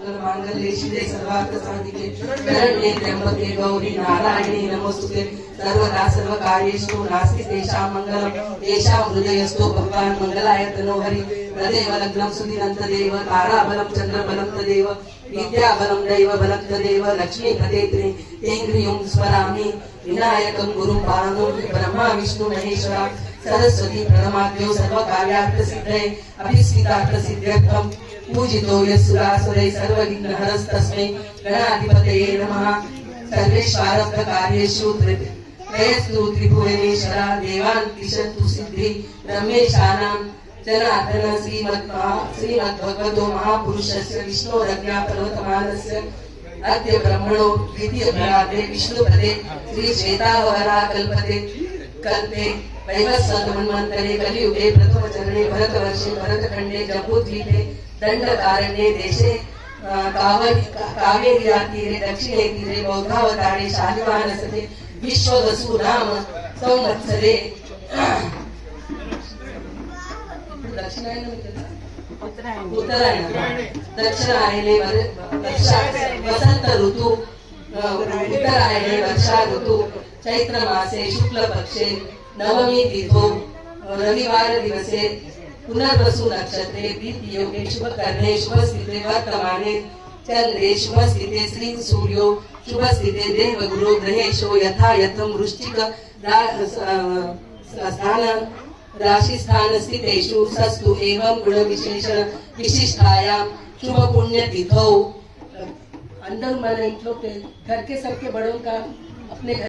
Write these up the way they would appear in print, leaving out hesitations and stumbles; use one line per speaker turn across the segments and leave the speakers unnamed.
मांगल्ये शिवे सर्वार्थ साधिके शरण्ये त्र्यंबके गौरी नारायणी नमोस्तुते सर्वदा सर्वकार्येषु नास्ति तेषां मंगलम् येषां हृदयस्थो भगवान् मंगलाय तनोहरि तदेव लग्नं सुदिनं तदेव ताराबलं चन्द्रबलं तदेव विद्याबलं दैवबलं तदेव लक्ष्मीपते तेङ्घ्रियुं स्मरामि विनायकं गुरुं पावनं ब्रह्मा विष्णु महेश्वरा सरस्वती प्रणमाद्यो सर्वकार्यार्थसिद्धये अभिष्टितार्थसिद्ध्यर्थं पूजितो यस्सुरासुरैः सर्वविघ्नहरस्तस्मै गणाधिपतये नमः सर्वेष्वारब्धकार्येषु त्रयस्तु त्रिभुवनेश्वरा देवान् दिशन्तु सिद्धि ब्रह्मेशानां जनार्दन श्रीमद्भगवतो महापुरुषस्य विष्णोरज्ञापर्वतमानस्य अद्य ब्रह्मणो द्वितीयपरार्धे विष्णुपदे श्रीश्वेतावहरा कल्पे वैवस्वतमन्वन्तरे कलियुगे प्रथमचरणे भरतवर्षे भरतखण्डे जम्बूद्वीपे दण्डकारण्ये देशे कावेर्यातीरे दक्षिणे तीरे बौद्धावतारे शालिवाहनसते विश्ववसु नाम संवत्सरे दक्षिणायने वसंत ऋतु उत्तरायणे वर्षा ऋतु चैत्र मासे शुक्ल पक्षे नवमी तिथौ रविवार दिवसे पुनर्वसु नक्षत्रे द्वितीयोगे शुभ कर्णे शुभ स्थिते वर्तमाने चंद्रे शुभ स्थिते श्री सूर्यो शुभ स्थिते देवगुरु ग्रहेशो यथा यथं वृश्चिक स्थान राशि स्थान स्थितेषु सस्तु एवं गुण विशेषण विशिष्टायां शुभ पुण्य तिथौ अंदर मैंने घर के सबके बड़ों का अपने घर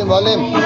Volume.